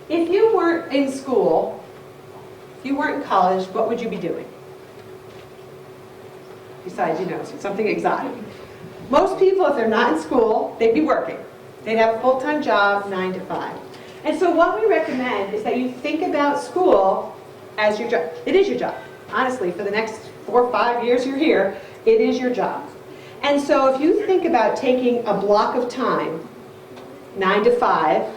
If you weren't in school, if you weren't in college, what would you be doing? Besides, you know, something exotic. Most people, if they're not in school, they'd be working. They'd have a full-time job, 9 to 5. And so what we recommend is that you think about school as your job. It is your job. Honestly, for the next 4 or 5 years you're here, it is your job. And so if you think about taking a block of time, 9 to 5,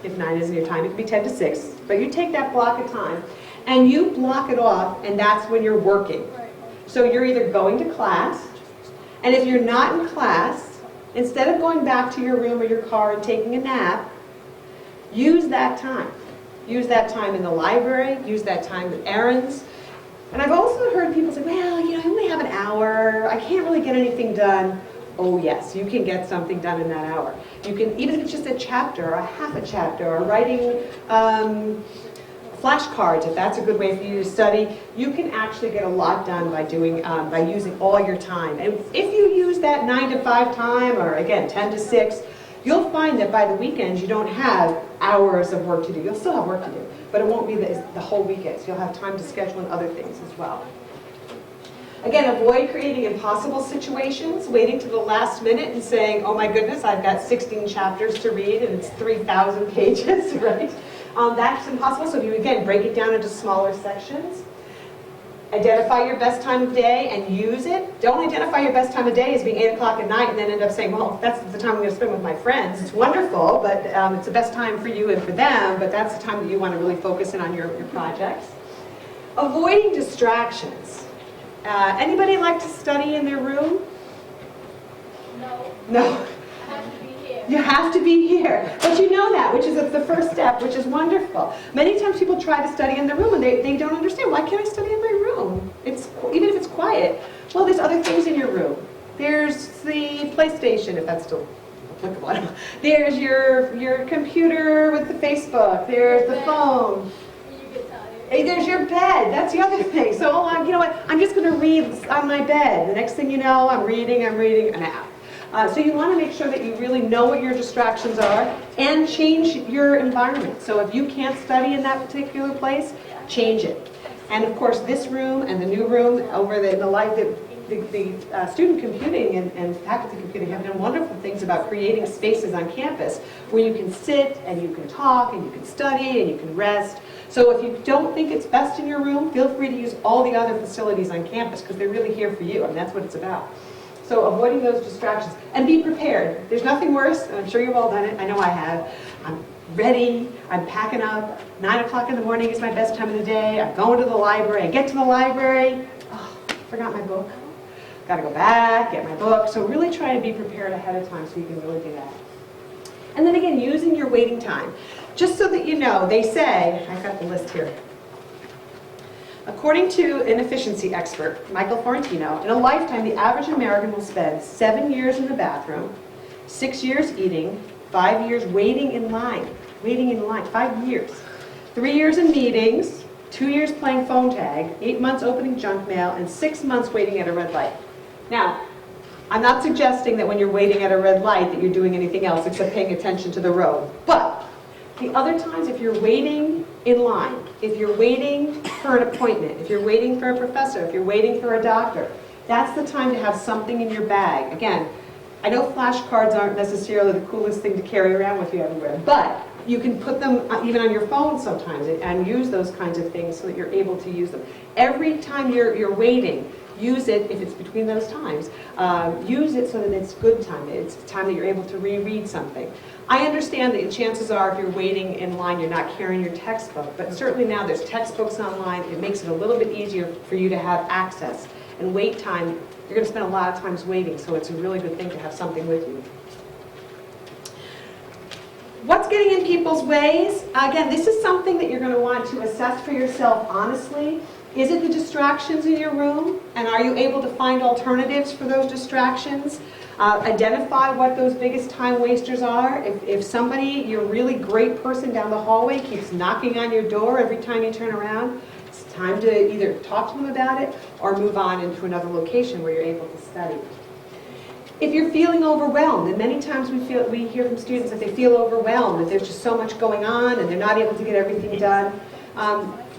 if 9 isn't your time, it could be 10 to 6, but you take that block of time and you block it off, and that's when you're working. So you're either going to class, and if you're not in class, instead of going back to your room or your car and taking a nap, use that time. Use that time in the library, use that time with errands. And I've also heard people say, well, you know, I only have an hour, I can't really get anything done. Oh yes, you can get something done in that hour. You can, even if it's just a chapter or a half a chapter, or writing flashcards, if that's a good way for you to study, you can actually get a lot done by doing, by using all your time. And if you use that 9 to 5 time, or again, 10 to 6, you'll find that by the weekends you don't have hours of work to do. You'll still have work to do, but it won't be the whole weekends. You'll have time to schedule in other things as well. Again, avoid creating impossible situations, waiting to the last minute and saying, oh my goodness, I've got 16 chapters to read and it's 3,000 pages, right? That's impossible, so if you, again, break it down into smaller sections. Identify your best time of day and use it. Don't identify your best time of day as being 8 o'clock at night and then end up saying, well, that's the time I'm going to spend with my friends. It's wonderful, but it's the best time for you and for them, but that's the time that you want to really focus in on your projects. Avoiding distractions. Anybody like to study in their room? No. No. I have to be here. You have to be here. But you know that, which is the first step, which is wonderful. Many times people try to study in their room and they don't understand, why can't I study in my room? Even if it's quiet. Well, there's other things in your room. There's the PlayStation, if that's still applicable. There's your computer with the Facebook. There's the phone. You get tired. Hey, there's your bed. That's the other thing. So, you know what? I'm just going to read on my bed. The next thing you know, I'm reading an app. So you want to make sure that you really know what your distractions are and change your environment. So if you can't study in that particular place, change it. And of course, this room and the new room over the student computing and faculty computing have done wonderful things about creating spaces on campus where you can sit and you can talk and you can study and you can rest. So if you don't think it's best in your room, feel free to use all the other facilities on campus because they're really here for you. I mean, that's what it's about. So avoiding those distractions and be prepared. There's nothing worse, and I'm sure you've all done it. I know I have. I'm ready. I'm packing up. 9 o'clock in the morning is my best time of the day. I'm going to the library. I get to the library. Oh, forgot my book. Got to go back, get my book. So really try to be prepared ahead of time so you can really do that. And then again, using your waiting time. Just so that you know, they say, I've got the list here. According to an efficiency expert, Michael Florentino, in a lifetime, the average American will spend 7 years in the bathroom, 6 years eating, 5 years waiting in line, 5 years, 3 years in meetings, 2 years playing phone tag, 8 months opening junk mail, and 6 months waiting at a red light. Now, I'm not suggesting that when you're waiting at a red light that you're doing anything else except paying attention to the road, but the other times, if you're waiting in line, if you're waiting for an appointment, if you're waiting for a professor, if you're waiting for a doctor, that's the time to have something in your bag. Again, I know flashcards aren't necessarily the coolest thing to carry around with you everywhere, but you can put them even on your phone sometimes and use those kinds of things so that you're able to use them. Every time you're waiting, use it, if it's between those times, use it so that it's good time. It's time that you're able to reread something. I understand that chances are if you're waiting in line, you're not carrying your textbook, but certainly now there's textbooks online. It makes it a little bit easier for you to have access. And wait time, you're going to spend a lot of times waiting, so it's a really good thing to have something with you. What's getting in people's ways? Again, this is something that you're going to want to assess for yourself honestly. Is it the distractions in your room? And are you able to find alternatives for those distractions? Identify what those biggest time wasters are. If somebody, your really great person down the hallway keeps knocking on your door every time you turn around, it's time to either talk to them about it or move on into another location where you're able to study. If you're feeling overwhelmed, and many times we hear from students that they feel overwhelmed, that there's just so much going on and they're not able to get everything done,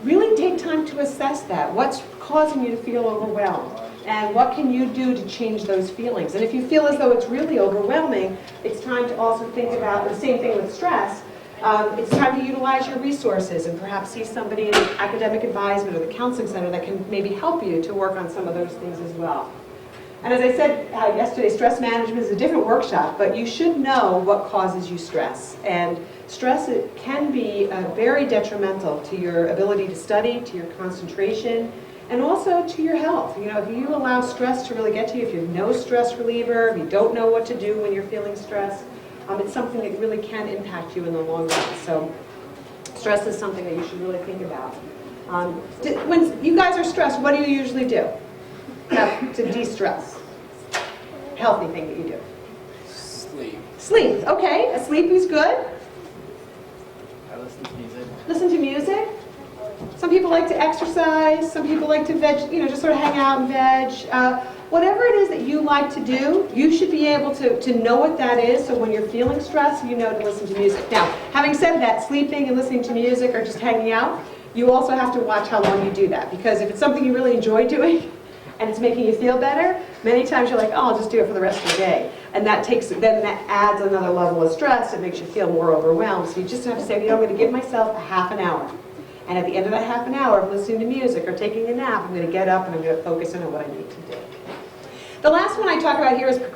really take time to assess that. What's causing you to feel overwhelmed? And what can you do to change those feelings? And if you feel as though it's really overwhelming, it's time to also think about the same thing with stress. It's time to utilize your resources and perhaps see somebody in academic advisement or the counseling center that can maybe help you to work on some of those things as well. And as I said yesterday, stress management is a different workshop, but you should know what causes you stress. And stress can be very detrimental to your ability to study, to your concentration, and also to your health. You know, if you allow stress to really get to you, if you have no stress reliever, if you don't know what to do when you're feeling stressed, it's something that really can impact you in the long run. So stress is something that you should really think about. When you guys are stressed, what do you usually do to de-stress? Healthy thing that you do. Sleep. Sleep, okay. Sleep is good. I listen to music. Listen to music. Some people like to exercise. Some people like to just sort of hang out and veg. Whatever it is that you like to do, you should be able to know what that is, so when you're feeling stressed, you know to listen to music. Now, having said that, sleeping and listening to music or just hanging out, you also have to watch how long you do that, because if it's something you really enjoy doing and it's making you feel better, many times you're like, oh, I'll just do it for the rest of the day. And that adds another level of stress. It makes you feel more overwhelmed. So you just have to say, I'm going to give myself a half an hour. And at the end of that half an hour of listening to music or taking a nap, I'm going to get up and I'm going to focus on what I need to do. The last one I talk about here is procrastination.